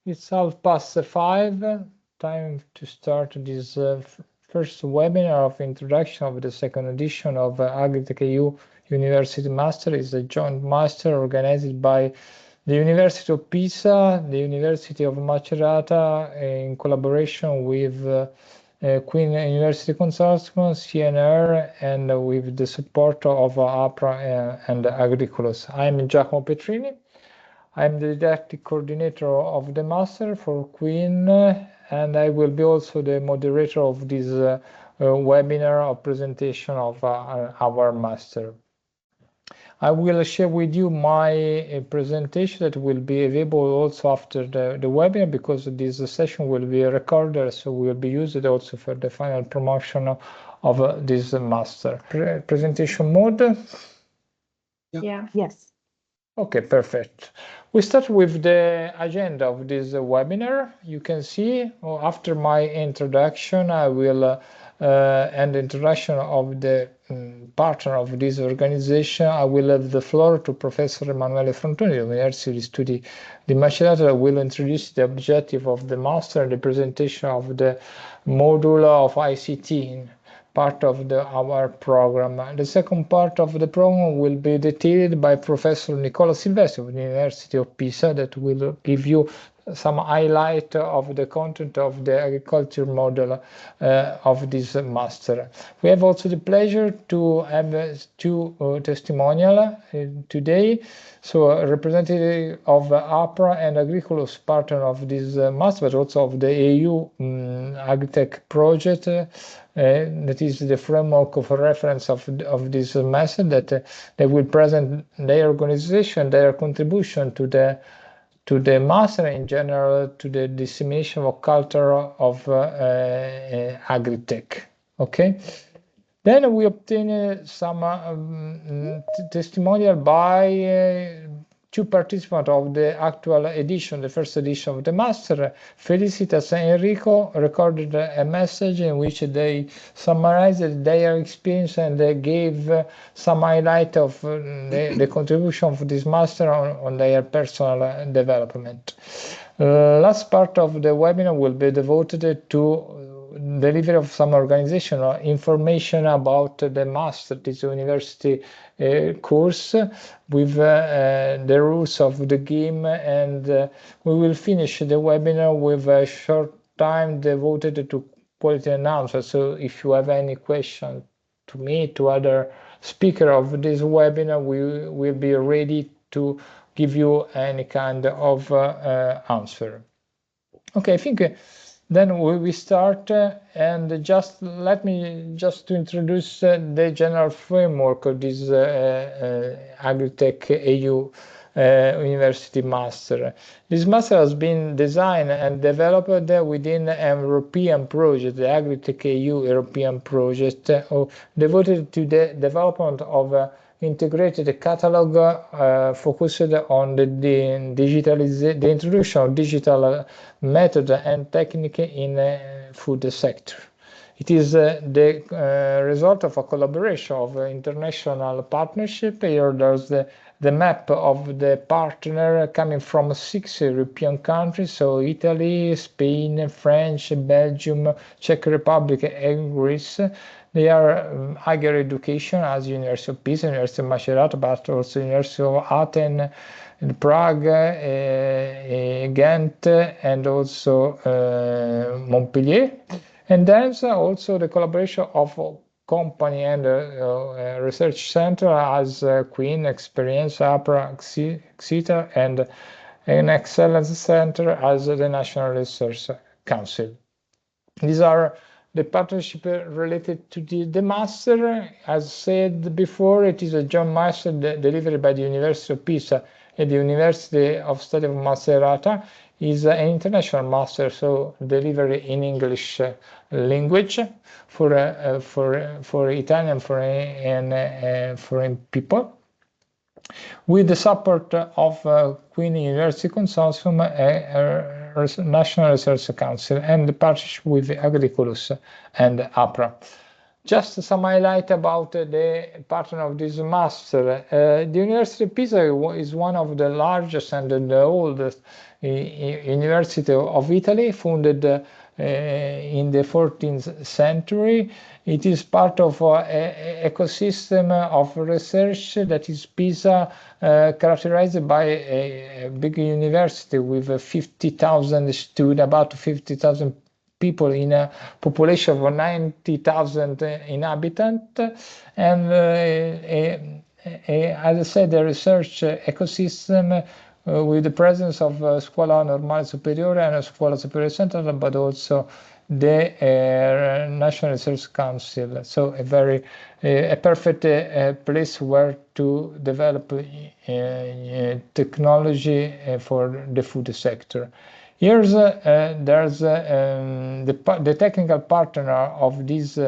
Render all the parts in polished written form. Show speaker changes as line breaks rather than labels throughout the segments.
It's 5:30. Time to start this first webinar of introduction of the second edition of AGRITECH EU University Master. It's a joint master organized by the University of Pisa, the University of Macerata, in collaboration with Quinn University Consortium, CNR, and with the support of Apra and Agricolus. I'm Giacomo Petrini. I'm the didactic coordinator of the master for Quinn, and I will be also the moderator of this webinar of presentation of our master. I will share with you my presentation that will be available also after the webinar, because this session will be recorded, so will be used also for the final promotion of this master. Presentation mode?
Yeah. Yes.
Okay, perfect. We start with the agenda of this webinar. You can see after my introduction, I will and the introduction of the partner of this organization, I will have the floor to Professor Emanuele Frontoni, University of Studi di Macerata, that will introduce the objective of the master and the presentation of the module of ICT part of our program. The second part of the program will be detailed by Professor Nicola Silvestri of the University of Pisa, that will give you some highlight of the content of the agriculture model of this master. We have also the pleasure to have two testimonials today. So a representative of Apra and Agricolus, partner of this master, but also of the EU AgriTech project, that is the framework of reference of this master, that they will present their organization, their contribution to the master in general, to the dissemination of culture of agri-tech. Okay. Then we obtain some testimonial by two participants of the actual edition, the first edition of the master. Felicitas and Enrico recorded a message in which they summarized their experience and they gave some highlight of the contribution of this master on their personal development. Last part of the webinar will be devoted to delivery of some organizational information about the master, this university course, with the rules of the game, and we will finish the webinar with a short time devoted to quality announcement. So if you have any question to me, to other speaker of this webinar, we will be ready to give you any kind of answer. Okay, I think then we start, and just let me to introduce the general framework of this AGRITECH EU University Master. This master has been designed and developed within an European project, the AGRITECH EU European project, devoted to the development of integrated catalog focused on the introduction of digital method and technique in food sector. It is the result of a collaboration of international partnership. Here there's the map of the partner coming from 6 European countries, so Italy, Spain, France, Belgium, Czech Republic, and Greece. They are higher education, as University of Pisa, University of Macerata, but also University of Athens, Prague, Ghent, and also Montpellier. And there's also the collaboration of company and research center as Quinn, Experience, Apra, etc., and an excellence center as the National Research Council. These are the partnership related to the master. As said before, it is a joint master delivered by the University of Pisa and the University of Study of Macerata. Is an international master, so delivered in English language for Italian and foreign people, with the support of Quinn University Consortium, National Research Council, and the partnership with Agricolus and Apra. Just some highlight about the partner of this master. The University of Pisa is one of the largest and the oldest University of Italy, founded in the 14th century. It is part of an ecosystem of research that is Pisa, characterized by a big university with 50,000 students, about 50,000 people in a population of 90,000 inhabitants. And as I said, the research ecosystem with the presence of Scuola Normale Superiore and Scuola Superiore Centrale, but also the National Research Council. So a perfect place where to develop technology for the food sector. Here's there's the technical partner of this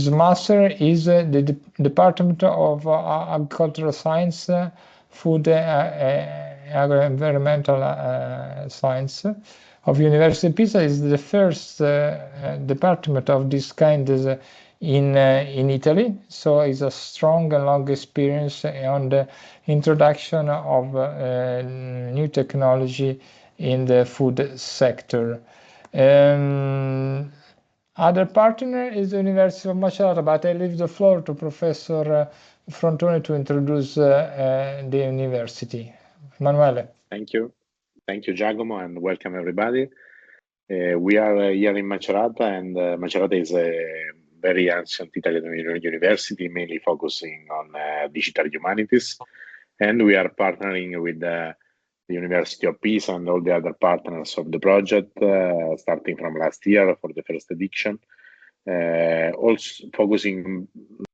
master is the Department of Agricultural Science, Food, Agro-Environmental Science of University of Pisa. Is the first department of this kind in Italy. So it's a strong and long experience on the introduction of new technology in the food sector. Other partner is the University of Macerata, but I leave the floor to Professor Frontoni to introduce the university. Emanuele.
Thank you, Giacomo, and welcome everybody. We are here in Macerata, and Macerata is a very ancient Italian university, mainly focusing on digital humanities, and we are partnering with the University of Pisa and all the other partners of the project, starting from last year for the first edition, also focusing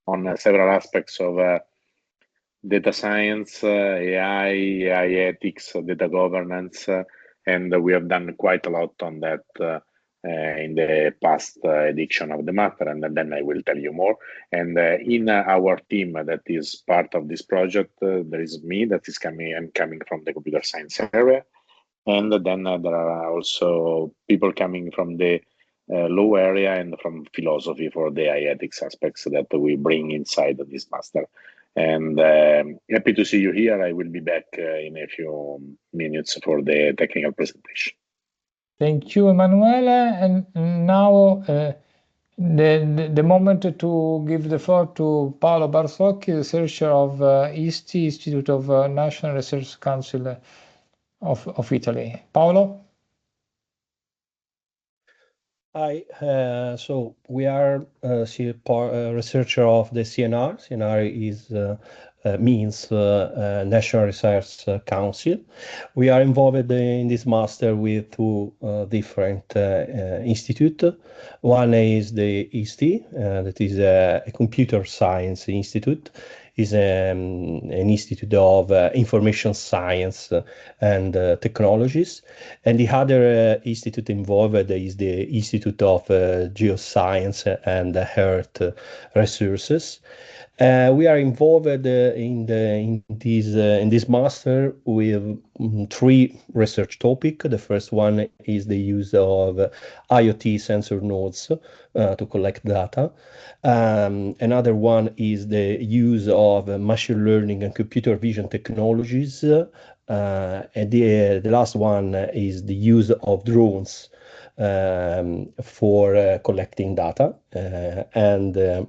on several aspects of data science, AI ethics, data governance, and we have done quite a lot on that in the past edition of the master, and then I will tell you more. And in our team that is part of this project, there is me that is coming from the computer science area, and then there are also people coming from the law area and from philosophy for the AI ethics aspects that we bring inside of this master. And happy to see you here. I will be back in a few minutes for the technical presentation.
Thank you, Emanuele. And now the moment to give the floor to Paolo Barzocchi, researcher of ISTI, Institute of National Research Council of Italy. Paolo?
Hi, so we are a researcher of the CNR. CNR means National Research Council. We are involved in this master with two different institutes. One is the ISTI, that is a computer science institute. Is an institute of information science and technologies. And the other institute involved is the Institute of Geoscience and Earth Resources. We are involved in this master with three research topics. The first one is the use of IoT sensor nodes to collect data. Another one is the use of machine learning and computer vision technologies. And the last one is the use of drones for collecting data. And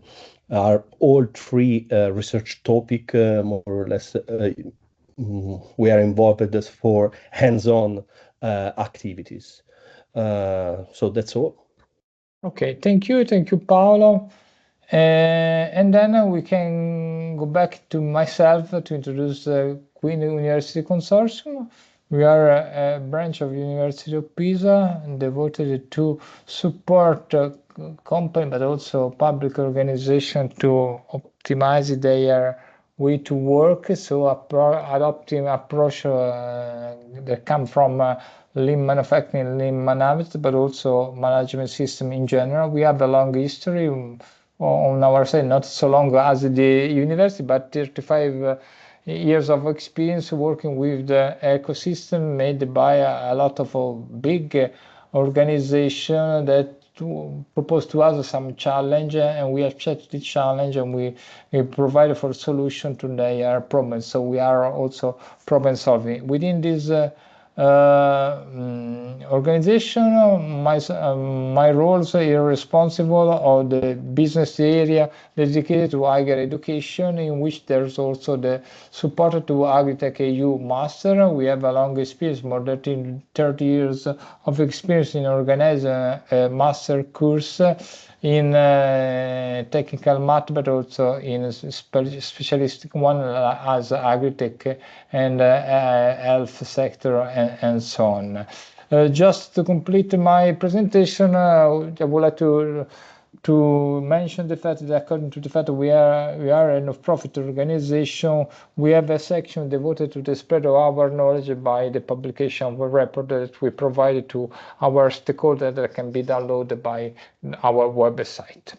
are all three research topic more or less we are involved for hands-on activities. So that's all.
Okay, thank you, Paolo. And then we can go back to myself to introduce the Quinn University Consortium. We are a branch of University of Pisa and devoted to support company, but also public organization to optimize their way to work. So adopting approach that come from lean manufacturing, lean management, but also management system in general. We have a long history on our side, not so long as the university, but 35 years of experience working with the ecosystem made by a lot of big organizations that proposed to us some challenge, and we accept the challenge, and we provide for solution to their problems. So we are also problem solving within this organization. My roles are responsible of the business area dedicated to higher education, in which there's also the support to AGRITECH EU Master. We have a long experience, more than 30 years of experience in organizing a master course in technical math, but also in specialistic one as agritech and health sector and so on. Just to complete my presentation, I would like to mention the fact that according to the fact that we are a non-profit organization, we have a section devoted to the spread of our knowledge by the publication of a report that we provide to our stakeholders that can be downloaded by our website.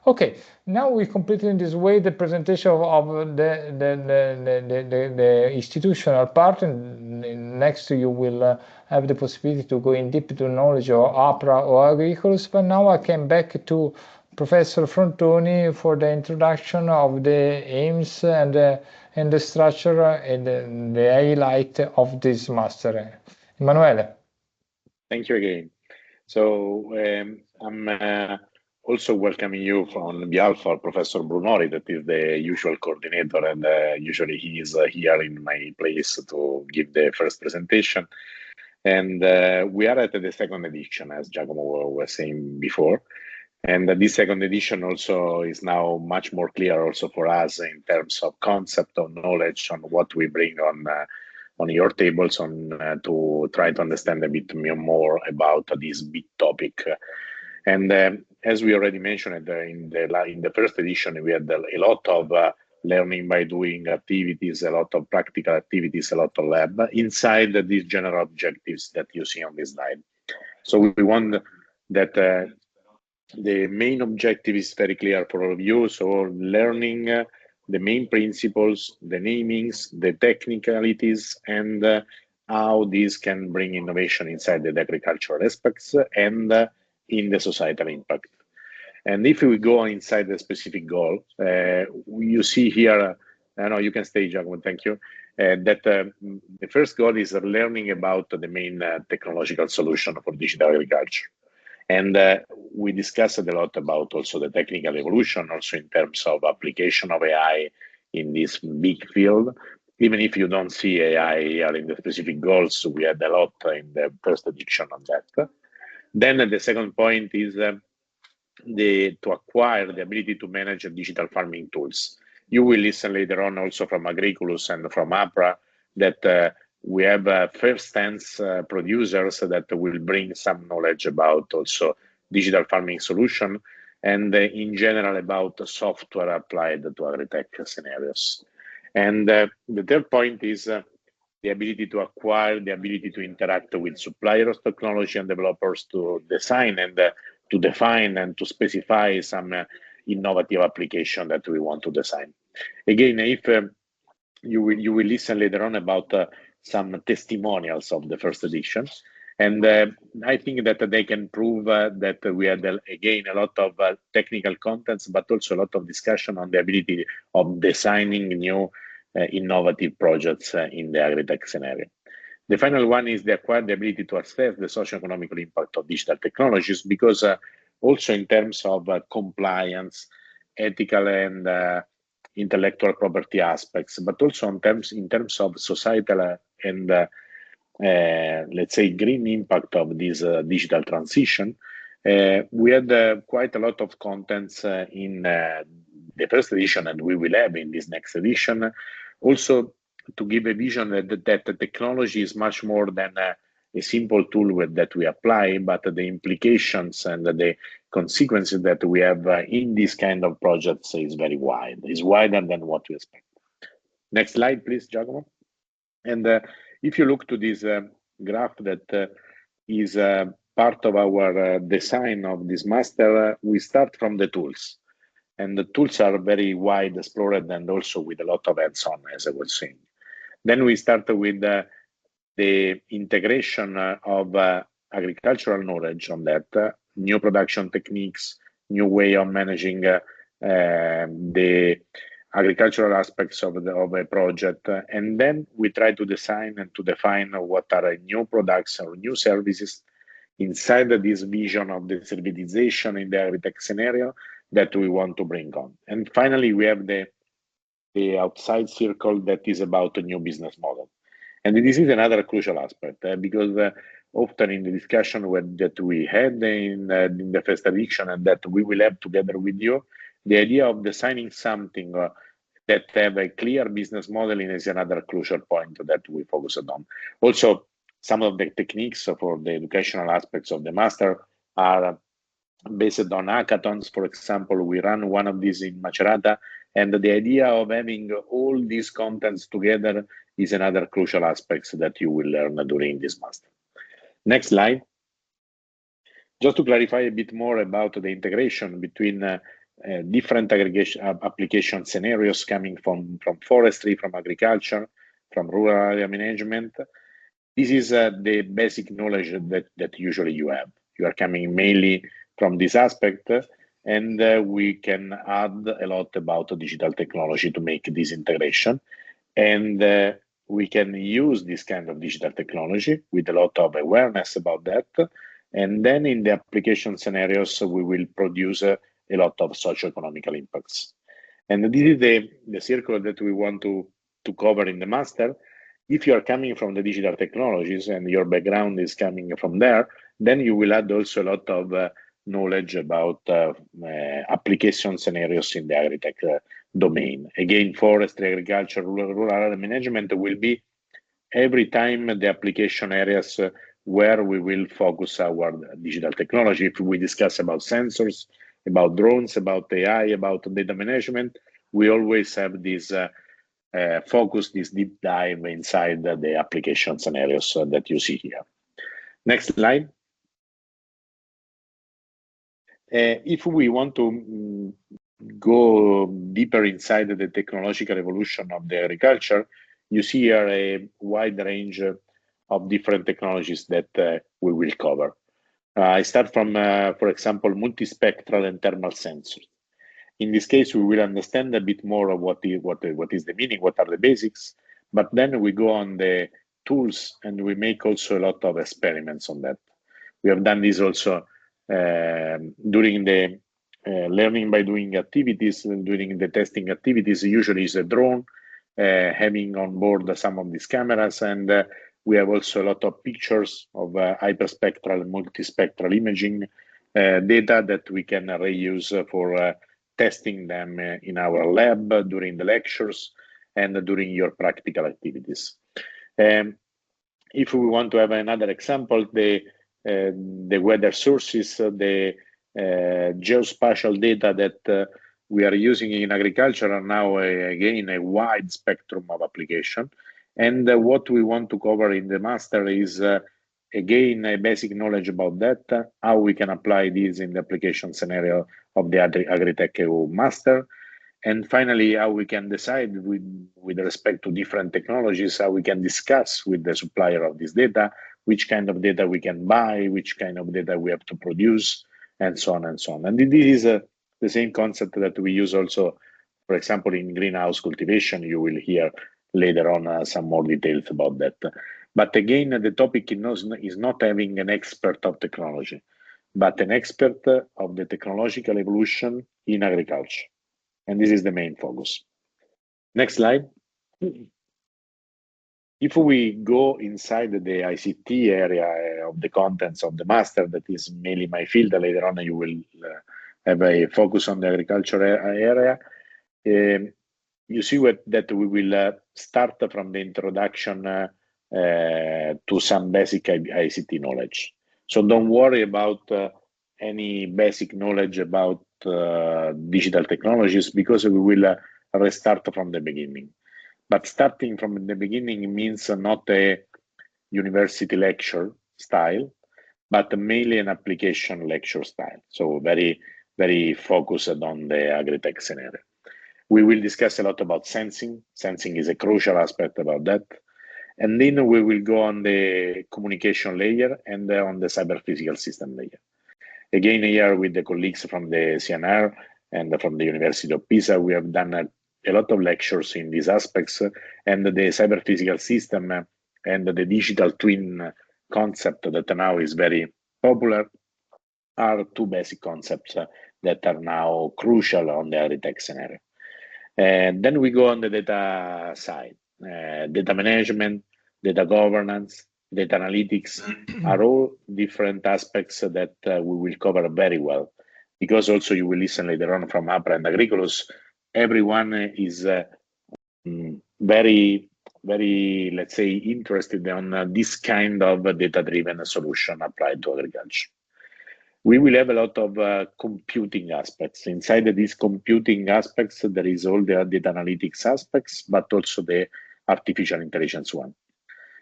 Okay, now we completed in this way the presentation of the institutional part, and next you will have the possibility to go in deep to knowledge of Apra or Agricolus. But now I came back to Professor Frontoni for the introduction of the aims and the structure and the highlight of this master. Emanuele.
Thank you again. So I'm also welcoming you on behalf of Professor Brunori, that is the usual coordinator, and usually he is here in my place to give the first presentation. And we are at the second edition, as Giacomo was saying before. And this second edition also is now much more clear also for us in terms of concept of knowledge on what we bring on your tables to try to understand a bit more about this big topic. And as we already mentioned in the first edition, we had a lot of learning by doing activities, a lot of practical activities, a lot of lab inside these general objectives that you see on this slide. So we want that the main objective is very clear for all of you. So learning the main principles, the namings, the technicalities, and how these can bring innovation inside the agricultural aspects and in the societal impact. And if we go inside the specific goal, you see here, I know you can stay, Giacomo, thank you, that the first goal is learning about the main technological solution for digital agriculture. And we discussed a lot about also the technical evolution, also in terms of application of AI in this big field. Even if you don't see AI here in the specific goals, we had a lot in the first edition on that. Then the second point is to acquire the ability to manage digital farming tools. You will listen later on also from Agricolus and from Apra that we have first-hand producers that will bring some knowledge about also digital farming solution and in general about software applied to agritech scenarios. And the third point is the ability to acquire, the ability to interact with suppliers, technology, and developers to design and to define and to specify some innovative application that we want to design. Again, if you will listen later on about some testimonials of the first edition, and I think that they can prove that we had again a lot of technical contents, but also a lot of discussion on the ability of designing new innovative projects in the agritech scenario. The final one is the acquired ability to assess the socio-economic impact of digital technologies, because also in terms of compliance, ethical and intellectual property aspects, but also in terms of societal and let's say green impact of this digital transition. We had quite a lot of contents in the first edition, and we will have in this next edition. Also, to give a vision that the technology is much more than a simple tool that we apply, but the implications and the consequences that we have in this kind of projects is very wide. It's wider than what we expect. Next slide, please, Giacomo. And if you look to this graph that is part of our design of this master, we start from the tools. And the tools are very wide explored and also with a lot of hands-on, as I was saying. Then we start with the integration of agricultural knowledge on that new production techniques, new way of managing the agricultural aspects of a project, and then we try to design and to define what are new products or new services inside this vision of the servitization in the agritech scenario that we want to bring on. And finally, we have the outside circle that is about a new business model. And this is another crucial aspect because often in the discussion that we had in the first edition and that we will have together with you, the idea of designing something that have a clear business model is another crucial point that we focused on. Also, some of the techniques for the educational aspects of the master are based on hackathons. For example, we run one of these in Macerata, and the idea of having all these contents together is another crucial aspect that you will learn during this master. Next slide. Just to clarify a bit more about the integration between different aggregation application scenarios coming from forestry, from agriculture, from rural area management. This is the basic knowledge that usually you have. You are coming mainly from this aspect, and we can add a lot about digital technology to make this integration. And we can use this kind of digital technology with a lot of awareness about that. And then in the application scenarios, we will produce a lot of socioeconomical impacts. And this is the circle that we want to cover in the master. If you are coming from the digital technologies and your background is coming from there, then you will add also a lot of knowledge about application scenarios in the agritech domain. Again, forestry, agriculture, rural area management will be every time the application areas where we will focus our digital technology. If we discuss about sensors, about drones, about AI, about data management, we always have this focus, this deep dive inside the application scenarios that you see here. Next slide. If we want to go deeper inside the technological evolution of the agriculture, you see here a wide range of different technologies that we will cover. I start from, for example, multispectral and thermal sensors. In this case, we will understand a bit more of what is the meaning, what are the basics, but then we go on the tools and we make also a lot of experiments on that. We have done this also during the learning by doing activities, and during the testing activities. Usually is a drone having on board some of these cameras, and we have also a lot of pictures of hyperspectral and multispectral imaging data that we can reuse for testing them in our lab during the lectures and during your practical activities. If we want to have another example, the weather sources, the geospatial data that we are using in agriculture are now again a wide spectrum of application. And what we want to cover in the master is again a basic knowledge about that, how we can apply this in the application scenario of the AGRITECH EU master. And finally, how we can decide with respect to different technologies, how we can discuss with the supplier of this data, which kind of data we can buy, which kind of data we have to produce, and so on and so on. And this is the same concept that we use also, for example, in greenhouse cultivation. You will hear later on some more details about that. But again, the topic is not having an expert of technology, but an expert of the technological evolution in agriculture. And this is the main focus. Next slide. If we go inside the ICT area of the contents of the master, that is mainly my field, later on you will have a focus on the agriculture area. You see that we will start from the introduction to some basic ICT knowledge. So don't worry about any basic knowledge about digital technologies, because we will restart from the beginning. But starting from the beginning means not a university lecture style, but mainly an application lecture style. So very, very focused on the agritech scenario. We will discuss a lot about sensing. Sensing is a crucial aspect about that. And then we will go on the communication layer and on the cyber physical system layer. Again, here with the colleagues from the CNR and from the University of Pisa, we have done a lot of lectures in these aspects, and the cyber physical system and the digital twin concept that now is very popular are two basic concepts that are now crucial on the AGRITECH scenario. And then we go on the data side. Data management, data governance, data analytics are all different aspects that we will cover very well, because also you will listen later on from Apra and Agricolus. Everyone is very, let's say, interested on this kind of data-driven solution applied to agriculture. We will have a lot of computing aspects. Inside of these computing aspects, there is all the data analytics aspects, but also the artificial intelligence one.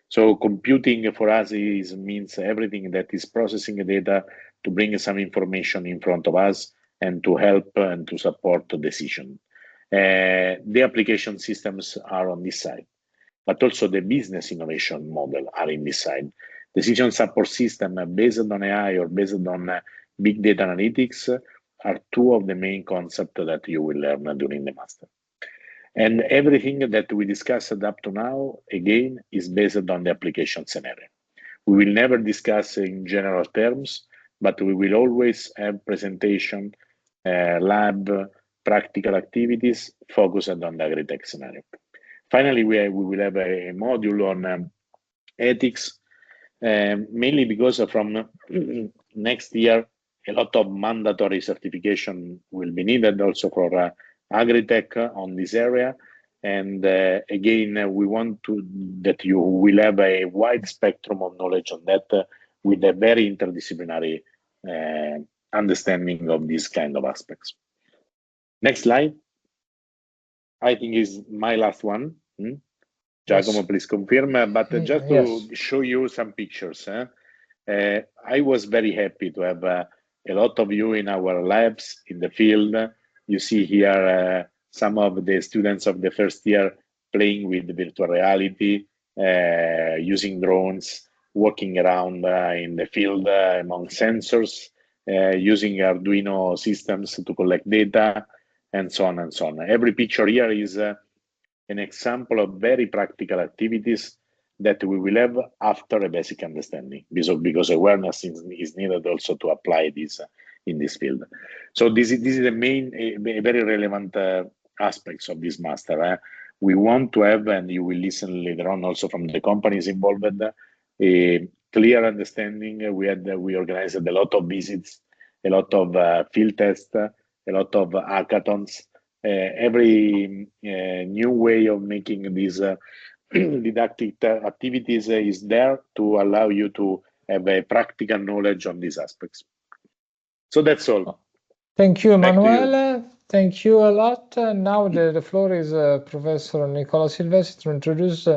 So computing for us means everything that is processing data to bring some information in front of us and to help and to support the decision. The application systems are on this side, but also the business innovation model are in this side. Decision support system based on AI or based on big data analytics are two of the main concepts that you will learn during the master. And everything that we discussed up to now, again, is based on the application scenario. We will never discuss in general terms, but we will always have presentation, lab, practical activities focused on the AGRITECH scenario. Finally, we will have a module on ethics, mainly because from next year, a lot of mandatory certification will be needed also for AGRITECH on this area. And again, we want that you will have a wide spectrum of knowledge on that with a very interdisciplinary understanding of these kind of aspects. Next slide. I think is my last one. Giacomo, yes. Please confirm. But just to show you some pictures, I was very happy to have a lot of you in our labs in the field. You see here some of the students of the first year playing with virtual reality, using drones, walking around in the field among sensors, using Arduino systems to collect data, and so on and so on. Every picture here is an example of very practical activities that we will have after a basic understanding, because awareness is needed also to apply this in this field. So this is the main, very relevant aspects of this master. We want to have, and you will listen later on also from the companies involved, a clear understanding. We organized a lot of visits, a lot of field tests, a lot of hackathons. Every new way of making these didactic activities is there to allow you to have a practical knowledge on these aspects. So that's all.
Thank you, Emanuele. Thank you a lot. Now the floor is Professor Nicola Silvestri to introduce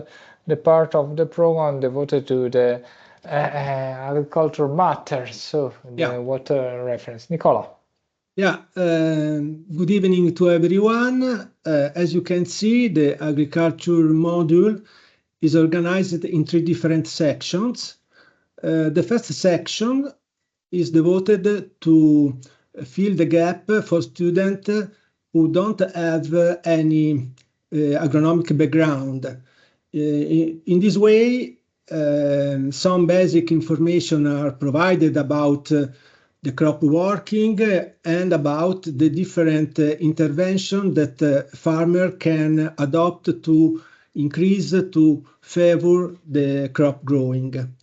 the part of the program devoted to the agricultural matters, so the water reference. Nicola.
Yeah, good evening to everyone. As you can see, the agriculture module is organized in 3 different sections. The first section is devoted to fill the gap for students who don't have any agronomic background. In this way, some basic information are provided about the crop working and about the different intervention that farmer can adopt to increase, to favor the crop growing,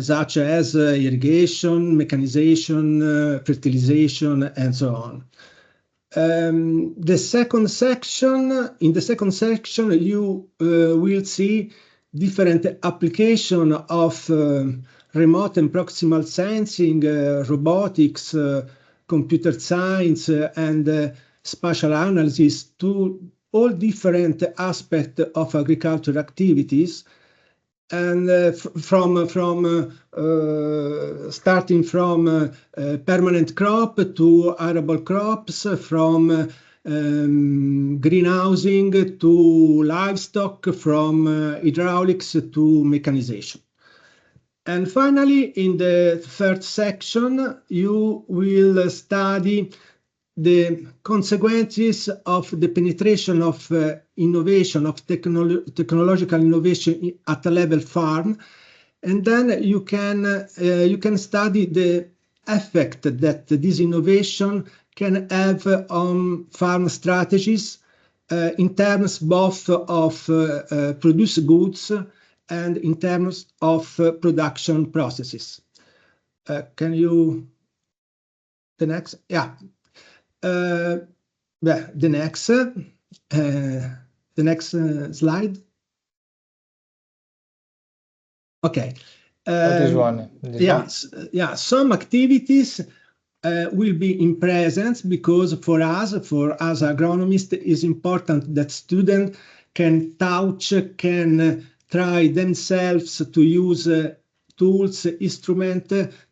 such as irrigation, mechanization, fertilization, and so on. In the second section, you will see different application of remote and proximal sensing, robotics, computer science, and spatial analysis to all different aspects of agricultural activities. And starting from permanent crop to arable crops, from greenhousing to livestock, from hydraulics to mechanization. And finally, in the third section, you will study the consequences of the penetration of innovation, of technological innovation at a level farm. And then you can study the effect that this innovation can have on farm strategies in terms both of produced goods and in terms of production processes. Can you, the next, yeah. The next slide. Okay.
This one.
Yeah. Some activities will be in presence because for us agronomists, it's important that students can touch, can try themselves to use tools, instruments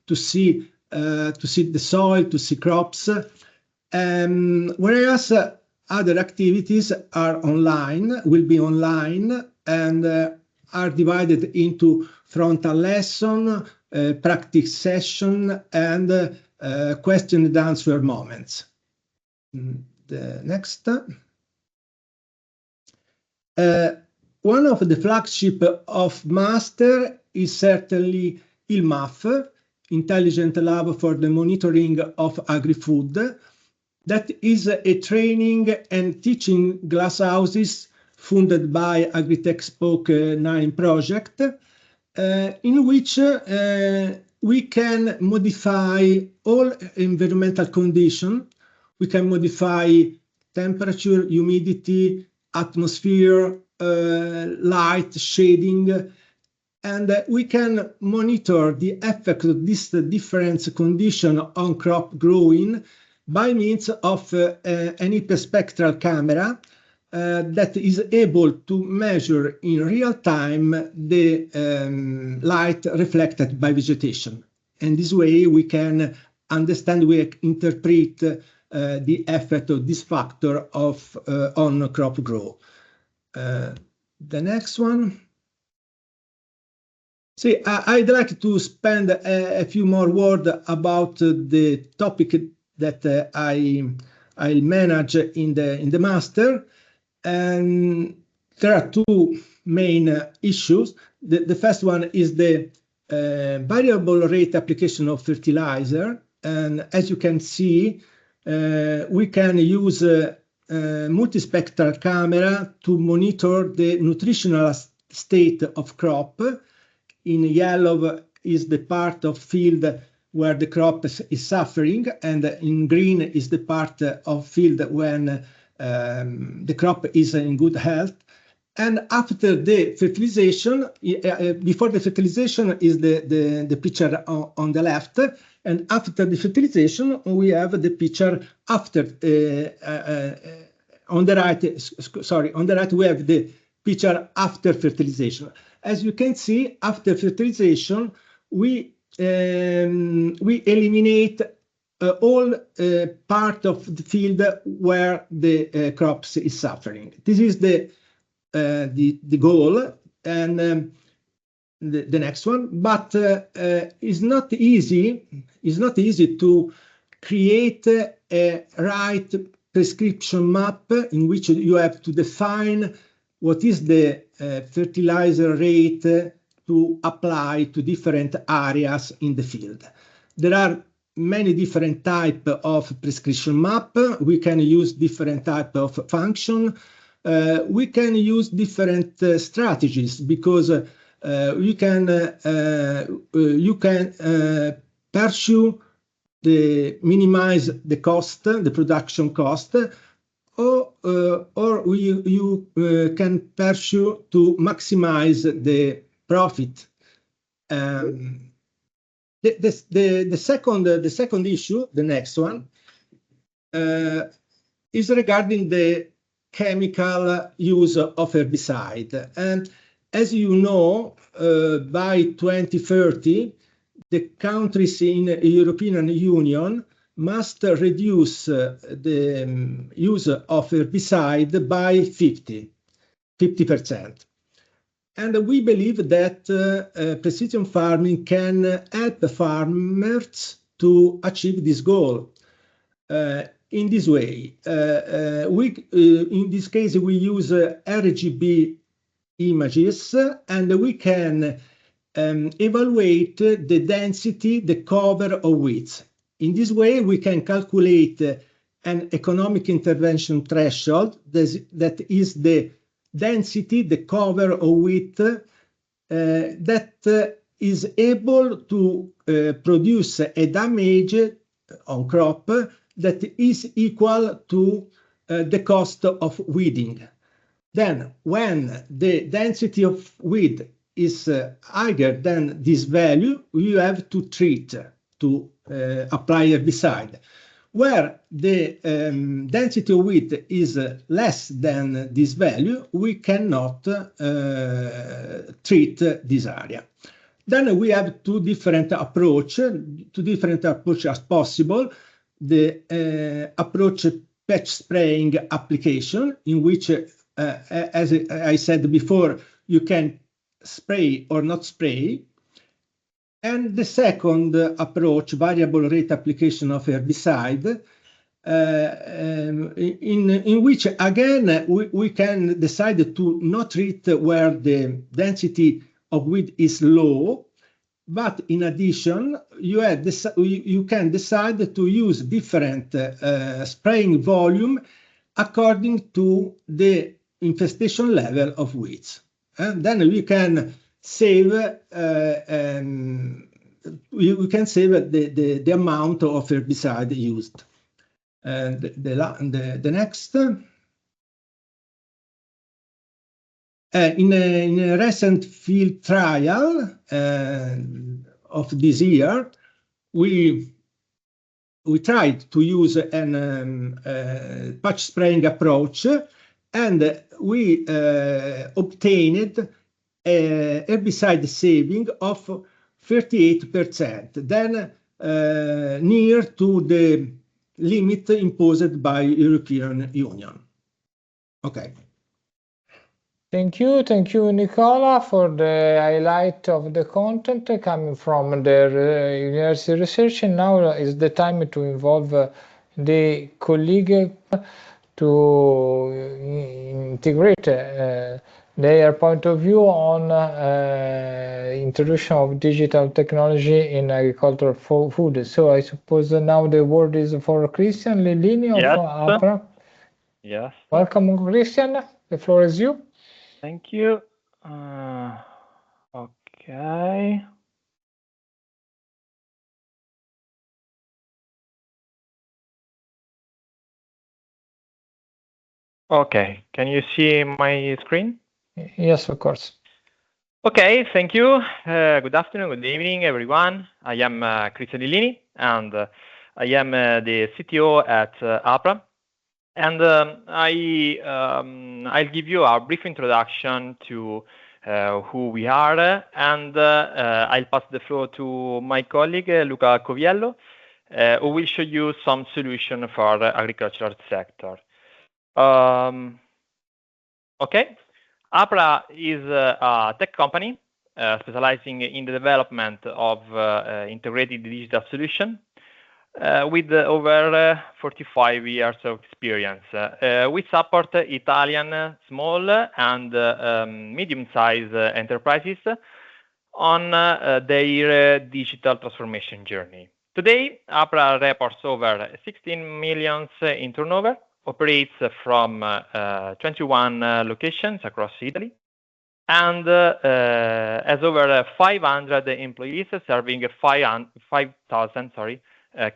to see the soil, to see crops. Whereas other activities are online, will be online, and are divided into frontal lesson, practice session, and question and answer moments. The next. One of the flagship of Master is certainly ILMAF, Intelligent Lab for the Monitoring of Agri-Food. That is a training and teaching glasshouses funded by AGRITECH Spoke 9 project, in which we can modify all environmental conditions. We can modify temperature, humidity, atmosphere, light, shading, and we can monitor the effect of this different condition on crop growing by means of an hyperspectral camera that is able to measure in real time the light reflected by vegetation. And this way we can understand, we interpret the effect of this factor on crop growth. The next one. See, I'd like to spend a few more words about the topic that I manage in the master, and there are two main issues. The first one is the variable rate application of fertilizer, and as you can see, we can use a multispectral camera to monitor the nutritional state of crop. In yellow is the part of field where the crop is suffering, and in green is the part of field when the crop is in good health. And after the fertilization, before the fertilization is the picture on the left, and after the fertilization we have the picture after. On the right we have the picture after fertilization. As you can see, after fertilization, we eliminate all part of the field where the crops is suffering. This is the goal, and the next one. But it's not easy. It's not easy to create a right prescription map in which you have to define what is the fertilizer rate to apply to different areas in the field. There are many different types of prescription map. We can use different type of function. We can use different strategies because you can pursue minimize the cost, the production cost, or you can pursue to maximize the profit. The second issue, the next one, is regarding the chemical use of herbicide. And as you know, by 2030, the countries in the European Union must reduce the use of herbicide by 50%. And we believe that precision farming can help the farmers to achieve this goal. In this way, in this case, we use RGB images, and we can evaluate the density, the cover of weeds. In this way, we can calculate an economic intervention threshold that is the density, the cover of wheat that is able to produce a damage on crop that is equal to the cost of weeding. Then, when the density of weed is higher than this value, you have to treat, to apply herbicide. Where the density of weed is less than this value, we cannot treat this area. Then we have two different approaches as possible. The approach patch spraying application, in which, as I said before, you can spray or not spray. And the second approach, variable rate application of herbicide, in which, again, we can decide to not treat where the density of weed is low, but in addition, you can decide to use different spraying volume according to the infestation level of weeds. And then we can save the amount of herbicide used. And the next. In a recent field trial of this year, we tried to use an patch spraying approach, and we obtained a herbicide saving of 38%, then near to the limit imposed by European Union. Okay.
Thank you, Nicola, for the highlight of the content coming from the university research. And now is the time to involve the colleague to integrate their point of view on introduction of digital technology in agricultural food. So I suppose now the word is for Christian Lillini of Apra.
Yes.
Welcome, Christian. The floor is you.
Thank you. Okay. Okay, can you see my screen?
Yes, of course.
Okay, thank you. Good afternoon, good evening, everyone. I am Christian Lillini, and I am the CTO at Apra. And I'll give you a brief introduction to who we are, and I'll pass the floor to my colleague, Luca Coviello, who will show you some solution for the agricultural sector. Okay, Apra is a tech company specializing in the development of integrated digital solution. With over 45 years of experience. We support Italian small and medium-sized enterprises on their digital transformation journey. Today, Apra reports over 16 million in turnover, operates from 21 locations across Italy, and has over 500 employees serving 5,000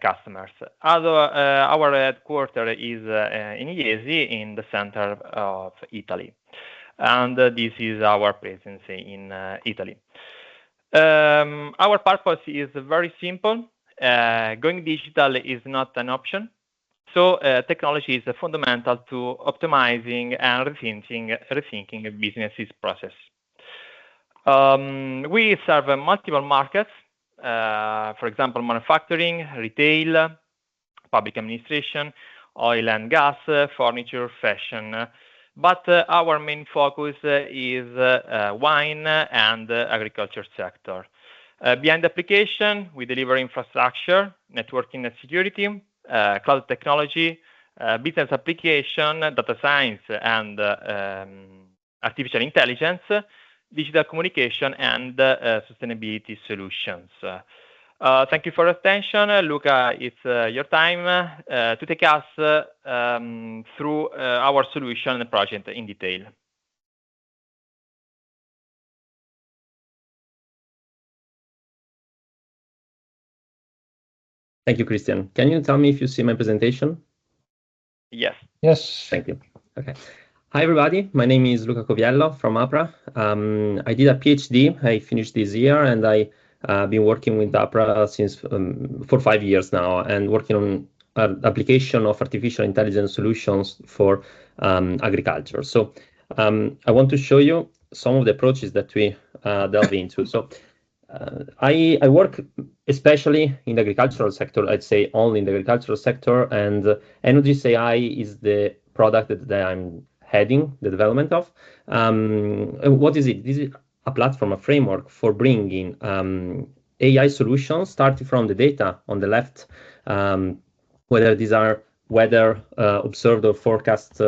customers. Our headquarters is in Iesi, in the center of Italy, and this is our presence in Italy. Our purpose is very simple. Going digital is not an option, so technology is fundamental to optimizing and rethinking a business's process. We serve multiple markets. For example, manufacturing, retail, public administration, oil and gas, furniture, fashion, but our main focus is wine and agriculture sector. Behind the application, we deliver infrastructure, networking and security, cloud technology, business application, data science, and artificial intelligence, digital communication, and sustainability solutions. Thank you for your attention. Luca, it's your time to take us through our solution and project in detail.
Thank you, Christian. Can you tell me if you see my presentation?
Yes.
Yes.
Thank you. Okay. Hi, everybody. My name is Luca Coviello from Apra. I did a PhD. I finished this year, and I've been working with Apra since for 5 years now, and working on application of artificial intelligence solutions for agriculture. So I want to show you some of the approaches that we delve into. So I work especially in the agricultural sector, I'd say only in the agricultural sector, and Energies AI is the product that I'm heading the development of. What is it? This is a platform, a framework for bringing AI solutions starting from the data on the left, whether these are weather observed or forecast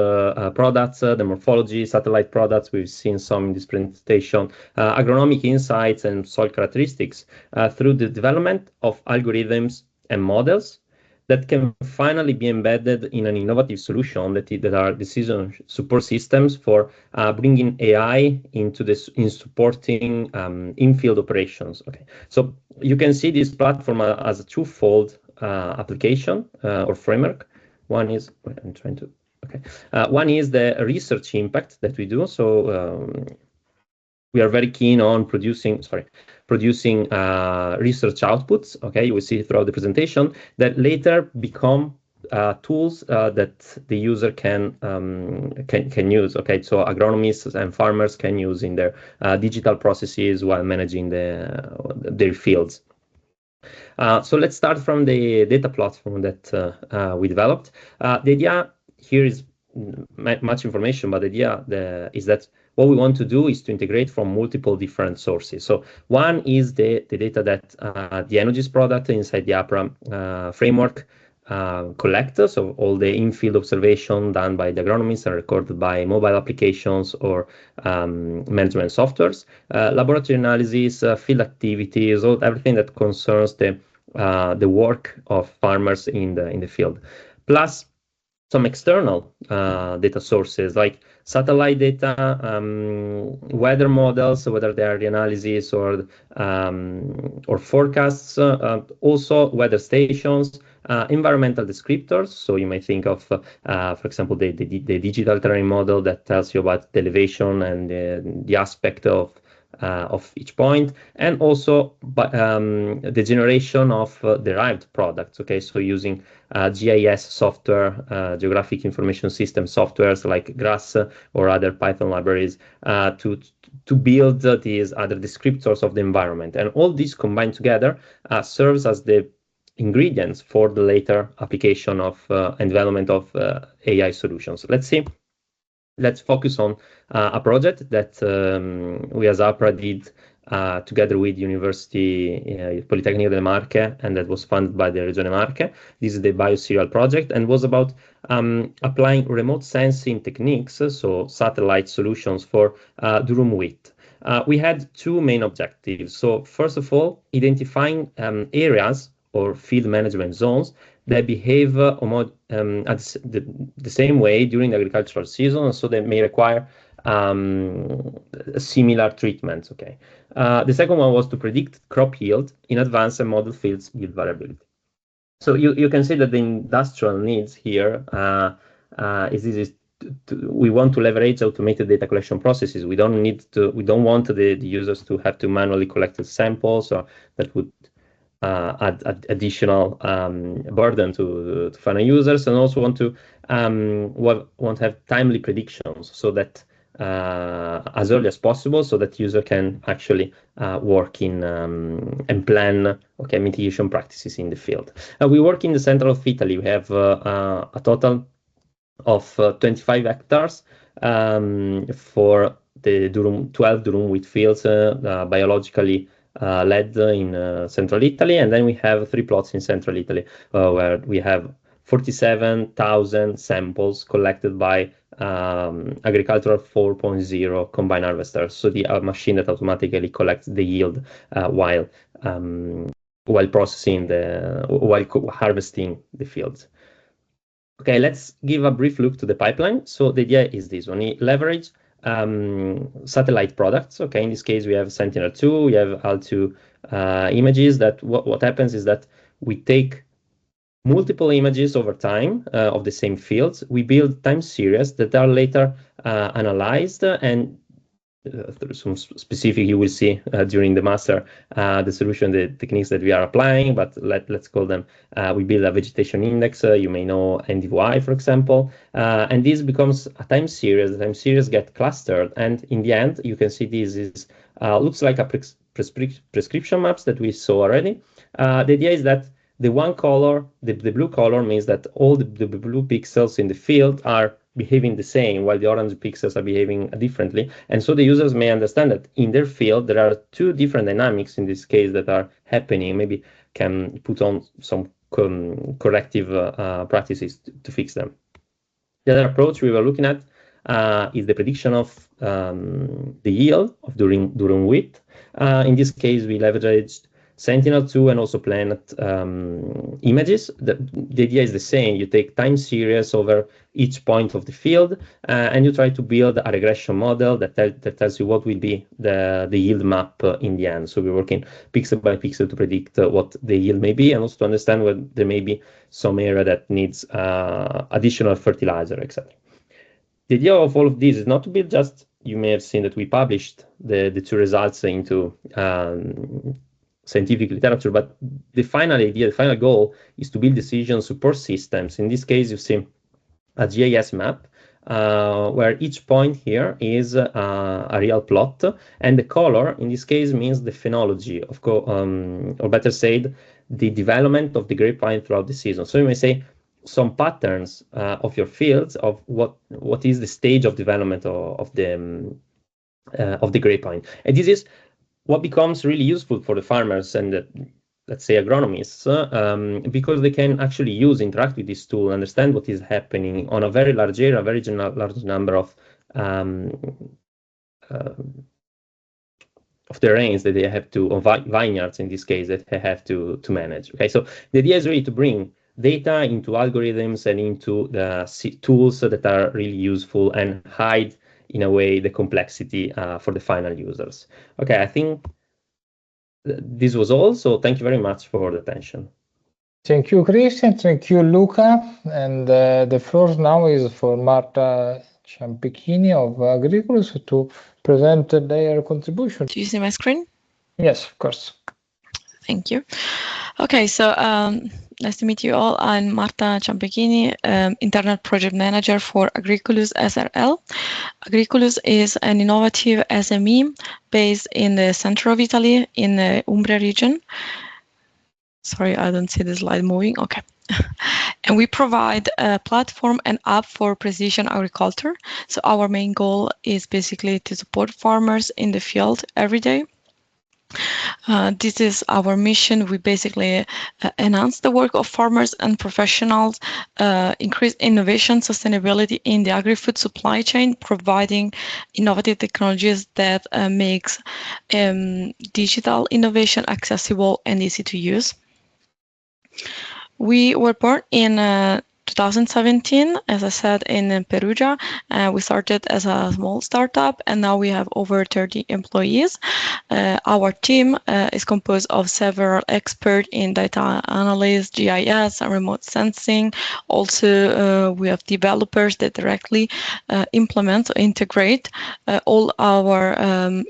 products, the morphology, satellite products, we've seen some in this presentation, agronomic insights and soil characteristics through the development of algorithms and models that can finally be embedded in an innovative solution that are decision support systems for bringing AI into in supporting in-field operations. Okay, so you can see this platform as a twofold application or framework. One is, I'm trying to, okay. One is the research impact that we do. So we are very keen on producing research outputs. Okay, you will see throughout the presentation that later become tools that the user can use. Okay, so agronomists and farmers can use in their digital processes while managing their fields. So let's start from the data platform that we developed. The idea here is much information, but the idea is that what we want to do is to integrate from multiple different sources. So one is the data that the Energies product inside the Apra framework collects, so all the in-field observation done by the agronomists and recorded by mobile applications or management softwares, laboratory analysis, field activities, everything that concerns the work of farmers in the field, plus some external data sources like satellite data, weather models, whether they are the analysis or forecasts, also weather stations, environmental descriptors. So you may think of, for example, the digital terrain model that tells you about the elevation and the aspect of each point, and also the generation of derived products. Okay, so using GIS software, geographic information system softwares like GRASS or other Python libraries to build these other descriptors of the environment, and all these combined together serves as the ingredients for the later application of and development of AI solutions. Let's focus on a project that we as Apra did together with University Politecnico del Marche, and that was funded by the Regione Marche. This is the BioSerial project, and was about applying remote sensing techniques, so satellite solutions for durum wheat. We had two main objectives. So first of all, identifying areas or field management zones that behave at the same way during the agricultural season, so they may require similar treatments. Okay. The second one was to predict crop yield in advance and model fields yield variability. So you can see that the industrial needs here we want to leverage automated data collection processes. We don't want the users to have to manually collect the samples, or that would add additional burden to final users, and also want to have timely predictions, so that as early as possible, so that user can actually work in and plan mitigation practices in the field. We work in the center of Italy. We have a total of 25 hectares for the 12 durum wheat fields biologically led in central Italy. And then we have 3 plots in central Italy where we have 47,000 samples collected by Agricultural 4.0 combine harvesters. So the machine that automatically collects the yield while processing while harvesting the fields. Okay, let's give a brief look to the pipeline. So the idea is this one: leverage satellite products. Okay, in this case we have Sentinel-2, we have AL2 images. That what happens is that we take multiple images over time of the same fields. We build time series that are later analyzed, and through some specific, you will see during the master the solution, the techniques that we are applying, but let's call them, we build a vegetation index, you may know NDVI, for example, and this becomes a time series. The time series get clustered, and in the end, you can see this is looks like a prescription maps that we saw already. The idea is that the one color, the blue color, means that all the blue pixels in the field are behaving the same, while the orange pixels are behaving differently. And so the users may understand that in their field, there are 2 different dynamics in this case that are happening, maybe can put on some corrective practices to fix them. The other approach we were looking at is the prediction of the yield of durum wheat. In this case, we leveraged Sentinel-2 and also Planet images. The idea is the same. You take time series over each point of the field, and you try to build a regression model that tells you what will be the yield map in the end. So we're working pixel by pixel to predict what the yield may be, and also to understand whether there may be some area that needs additional fertilizer, etc. The idea of all of this is not to build just, you may have seen that we published the 2 results into scientific literature, but the final idea, the final goal is to build decision support systems. In this case, you see a GIS map where each point here is a real plot, and the color in this case means the phenology of, or better said, the development of the grapevine throughout the season. So you may say some patterns of your fields of what is the stage of development of the grapevine, and this is what becomes really useful for the farmers and let's say agronomists, because they can actually interact with this tool, understand what is happening on a very large area, a very large number of terrains that they have to, or vineyards in this case, that they have to manage. Okay, so the idea is really to bring data into algorithms and into the tools that are really useful and hide, in a way, the complexity for the final users. Okay, I think this was all. So thank you very much for the attention.
Thank you, Christian. Thank you, Luca. And the floor now is for Marta Ciampechini of Agricolus to present their contribution.
Do you see my screen?
Yes, of course.
Thank you. Okay, so nice to meet you all. I'm Marta Ciampechini, Internal Project Manager for Agricolus SRL. Agricolus is an innovative SME based in the center of Italy, in the Umbria region. Sorry, I don't see the slide moving. Okay. And we provide a platform and app for precision agriculture. So our main goal is basically to support farmers in the field every day. This is our mission. We basically enhance the work of farmers and professionals, increase innovation, sustainability in the agri-food supply chain, providing innovative technologies that makes digital innovation accessible and easy to use. We were born in 2017, as I said, in Perugia. We started as a small startup, and now we have over 30 employees. Our team is composed of several experts in data analysis, GIS, and remote sensing. Also, we have developers that directly implement or integrate all our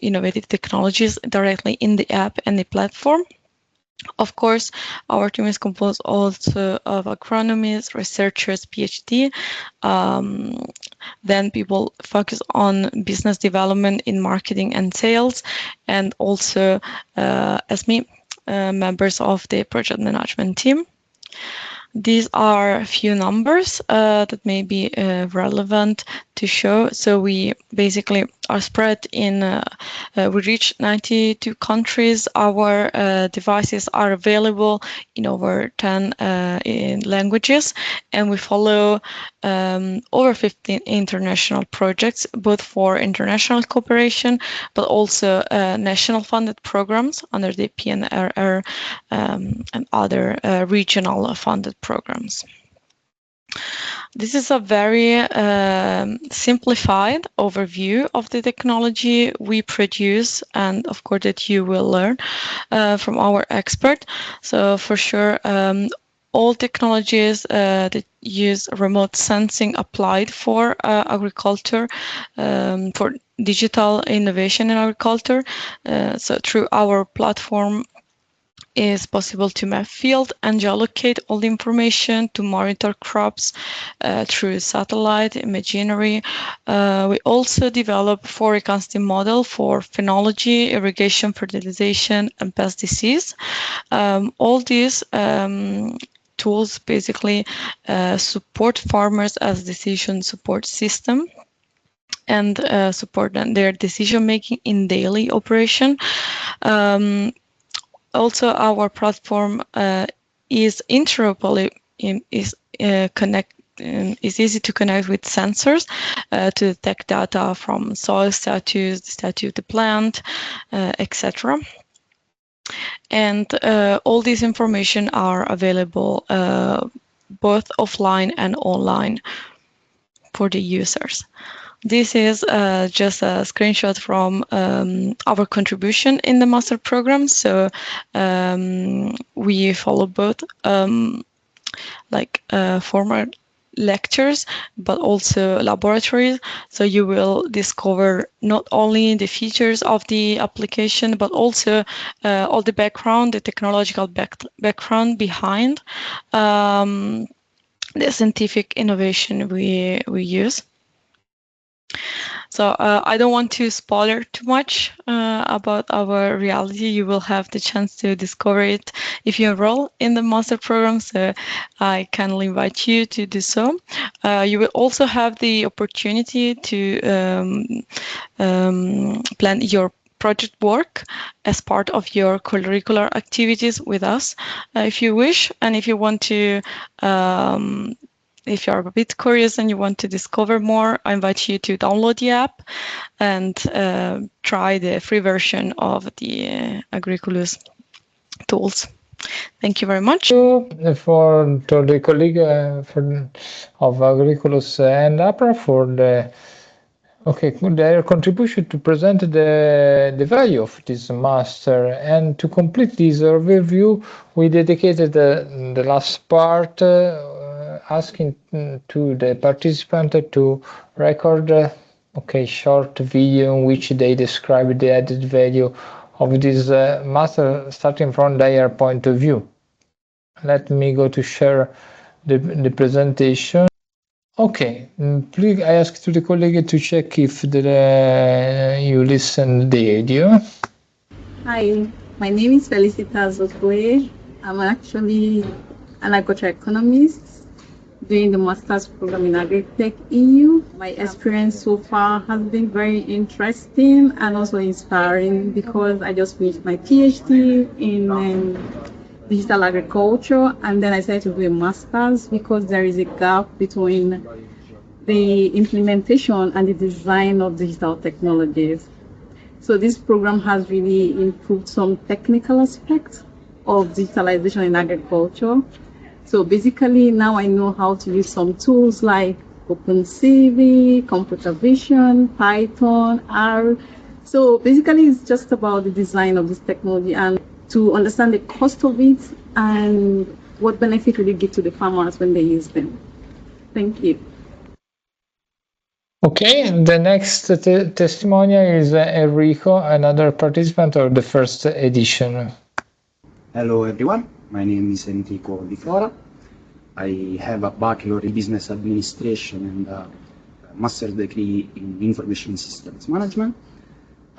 innovative technologies directly in the app and the platform. Of course, our team is composed also of agronomists, researchers, PhD. Then people focus on business development in marketing and sales, and also, as me, members of the project management team. These are a few numbers that may be relevant to show. So we basically are spread in, we reach 92 countries. Our devices are available in over 10 in languages, and we follow over 15 international projects, both for international cooperation, but also national funded programs under the PNRR and other regional funded programs. This is a very simplified overview of the technology we produce, and of course that you will learn from our expert. So for sure, all technologies that use remote sensing applied for agriculture, for digital innovation in agriculture. So through our platform, is possible to map field and geolocate all the information, to monitor crops through satellite imagery. We also develop forecasting model for phenology, irrigation, fertilization, and pest disease. All these tools basically support farmers as decision support system and support their decision making in daily operation. Also, our platform is interoperable, is easy to connect with sensors to detect data from soil status, the status of the plant, etc. And all this information are available both offline and online for the users. This is just a screenshot from our contribution in the master program. So we follow both formal lectures, but also laboratories. So you will discover not only the features of the application, but also all the background, the technological background behind the scientific innovation we use. So I don't want to spoil too much about our reality. You will have the chance to discover it if you enroll in the master program. So I kindly invite you to do so. You will also have the opportunity to plan your project work as part of your curricular activities with us, if you wish, and if you want to. If you're a bit curious and you want to discover more, I invite you to download the app and try the free version of the Agricolus tools. Thank you very much.
To the colleague of Agricolus and Apra for their contribution to present the value of this master. And to complete this overview, we dedicated the last part asking to the participant to record short video in which they describe the added value of this master starting from their point of view. Let me go to share the presentation. Okay, please I ask to the colleague to check if you listen the audio.
Hi, my name is Felicitas Otwe. I'm actually an agricultural economist doing the master's program in AGRITECH EU. My experience so far has been very interesting and also inspiring because I just finished my PhD in digital agriculture, and then I decided to do a master's because there is a gap between the implementation and the design of digital technologies. So this program has really improved some technical aspects of digitalization in agriculture. So basically now I know how to use some tools like OpenCV, computer vision, Python, R. So basically it's just about the design of this technology and to understand the cost of it and what benefit will it give to the farmers when they use them. Thank you.
Okay, and the next testimonial is Enrico, another participant of the first edition.
Hello everyone, my name is Enrico Di Flora. I have a bachelor in business administration and a master's degree in information systems management.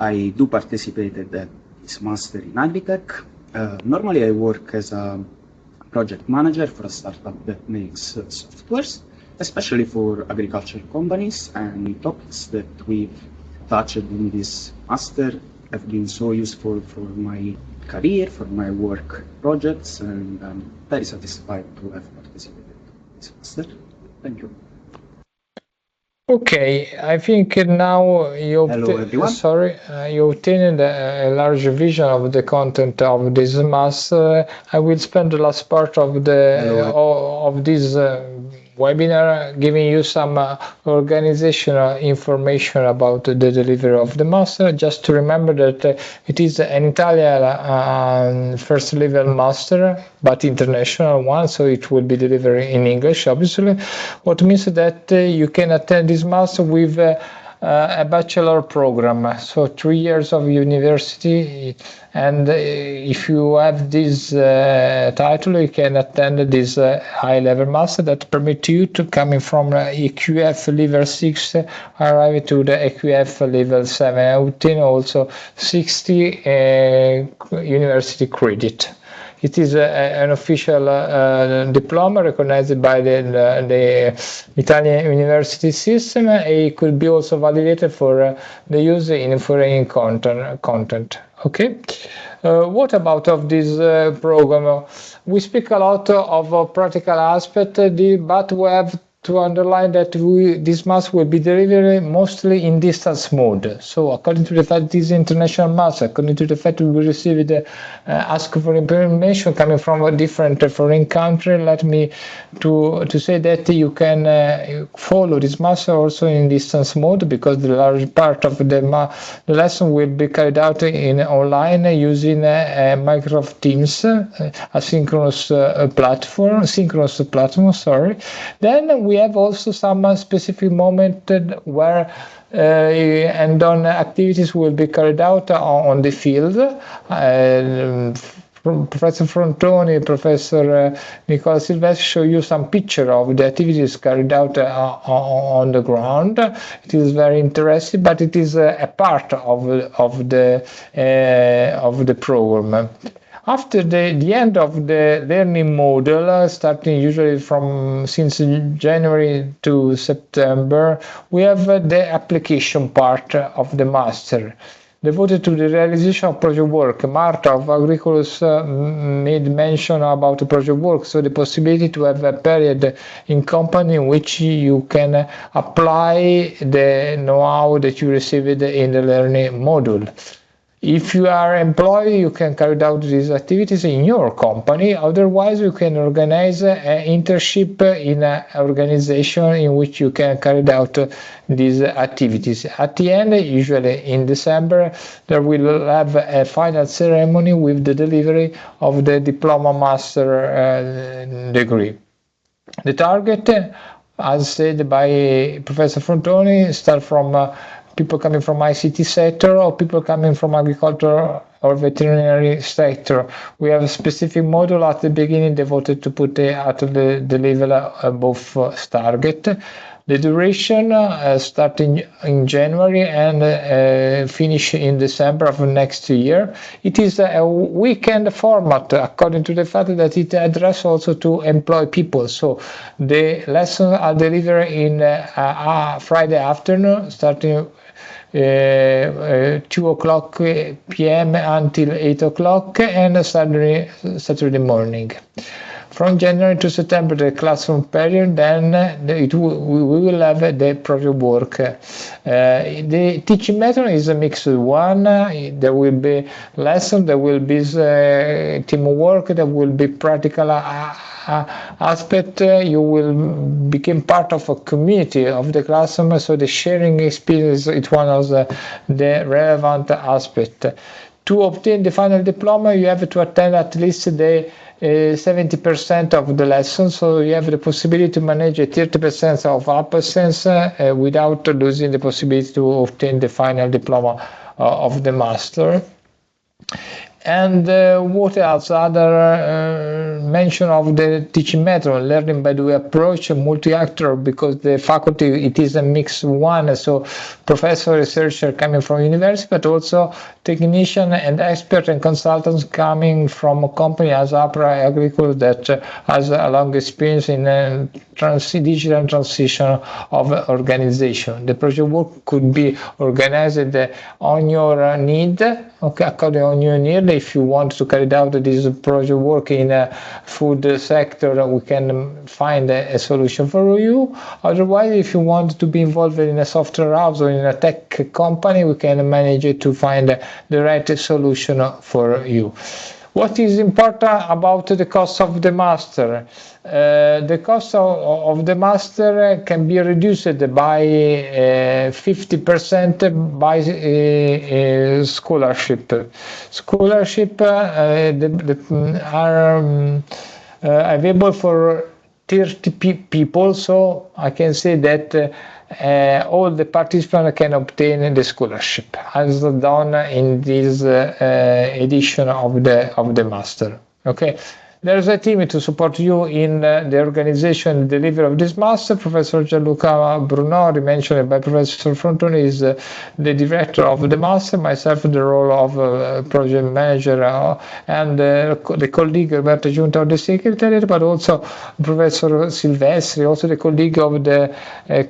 I do participate at this master in AGRITECH. Normally I work as a project manager for a startup that makes softwares, especially for agriculture companies, and topics that we've touched in this master have been so useful for my career, for my work projects, and I'm very satisfied to have participated in this master. Thank you.
Okay, I think now you obtained a large vision of the content of this master. I will spend the last part of this webinar giving you some organizational information about the delivery of the master. Just to remember that it is an Italian first level master, but international one, so it will be delivered in English, obviously. What means that you can attend this master with a bachelor program, so 3 years of university, and if you have this title, you can attend this high-level master that permits you to coming from EQF level 6 arrive to the EQF level 7, obtain also 60 university credit. It is an official diploma recognized by the Italian university system. It could be also validated for the use in foreign content. Okay. What about of this program? We speak a lot of practical aspect, but we have to underline that this master will be delivered mostly in distance mode. So according to the fact this is international master, according to the fact we received ask for information coming from a different foreign country, let me to say that you can follow this master also in distance mode, because the large part of the lesson will be carried out in online using Microsoft Teams, a synchronous platform. Sorry. Then we have also some specific moment where hands-on activities will be carried out on the field. Professor Frontoni, Professor Nicola Silvestri show you some picture of the activities carried out on the ground. It is very interesting, but it is a part of the program. After the end of the learning module, starting usually since January to September, we have the application part of the master, devoted to the realization of project work. Marta of Agricolus made mention about the project work, so the possibility to have a period in company in which you can apply the know-how that you received in the learning module. If you are employed, you can carry out these activities in your company. Otherwise, you can organize an internship in an organization in which you can carry out these activities. At the end, usually in December, there will have a final ceremony with the delivery of the diploma master degree. The target, as said by Professor Frontoni, start from people coming from ICT sector or people coming from agriculture or veterinary sector. We have a specific module at the beginning devoted to put at the level above target. The duration starting in January and finish in December of next year. It is a weekend format according to the fact that it addresses also to employ people. So the lessons are delivered in Friday afternoon, starting 2 o'clock p.m. until 8 o'clock, and Saturday morning. From January to September, the classroom period, then we will have the project work. The teaching method is a mixed one. There will be lesson, there will be teamwork, there will be practical aspect. You will become part of a community of the classroom, so the sharing experience is one of the relevant aspects. To obtain the final diploma, you have to attend at least the 70% of the lessons, so you have the possibility to manage 30% of absence without losing the possibility to obtain the final diploma of the master. And what else? Other mention of the teaching method, learning by the way approach, multi-actor, because the faculty, it is a mixed one, so professor, researcher coming from university, but also technician and expert and consultants coming from a company as Apra Agriculus that has a long experience in digital transition of organization. The project work could be organized on your need, okay, according on your need. If you want to carry out this project work in a food sector, we can find a solution for you. Otherwise, if you want to be involved in a software house or in a tech company, we can manage to find the right solution for you. What is important about the cost of the master? The cost of the master can be reduced by 50% by scholarship. Scholarship are available for 30 people, so I can say that all the participants can obtain the scholarship, as done in this edition of the master. Okay. There's a team to support you in the organization and delivery of this master. Professor Gianluca Brunori, mentioned by Professor Frontoni, is the director of the master. Myself, the role of project manager, and the colleague Marta Ciampechini of the secretariat, but also Professor Silvestri, also the colleague of the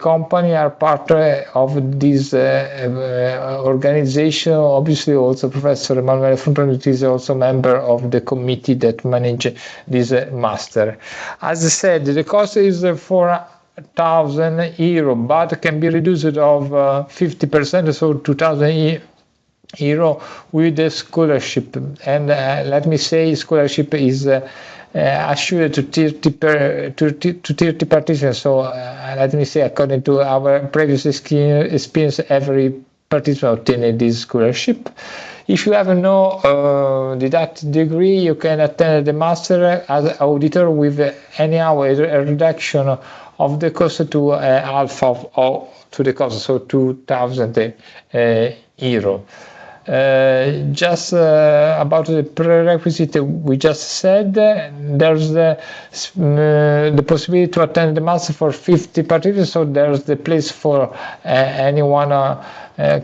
company, are part of this organization. Obviously, also Professor Emanuele Frontoni is also member of the committee that manages this master. As I said, the cost is €4,000, but can be reduced of 50%, so €2,000 with the scholarship. And let me say, scholarship is assured to 30 participants. So let me say, according to our previous experience, every participant obtained this scholarship. If you have no didactic degree, you can attend the master as auditor with anyhow a reduction of the cost to half of to the cost, so €2,000. Just about the prerequisite we just said, there's the possibility to attend the master for 50 participants, so there's the place for anyone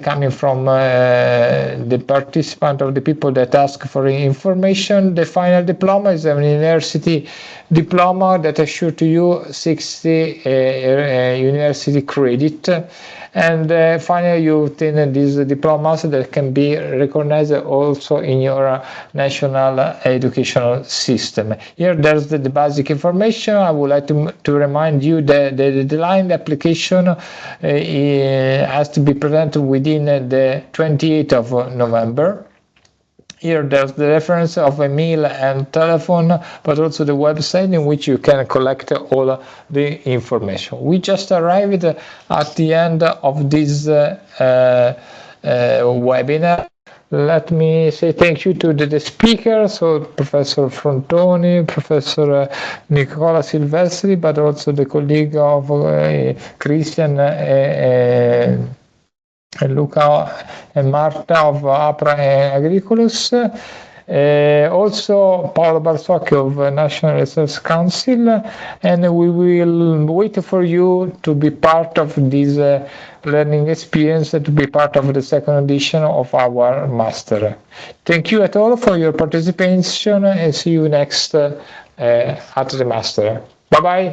coming from the participant or the people that ask for information. The final diploma is a university diploma that assures to you 60 university credit. And finally, you obtain this diploma that can be recognized also in your national educational system. Here, there's the basic information. I would like to remind you that the deadline application has to be presented within the 28th of November. Here there's the reference of a mail and telephone, but also the website in which you can collect all the information. We just arrived at the end of this webinar. Let me say thank you to the speakers, so Professor Frontoni, Professor Nicola Silvestri, but also the colleague of Christian and Luca and Marta of Apra and Agricolus. Also Paolo Barsocchi of National Research Council, and we will wait for you to be part of this learning experience, to be part of the second edition of our master. Thank you at all for your participation, and see you next at the master. Bye bye.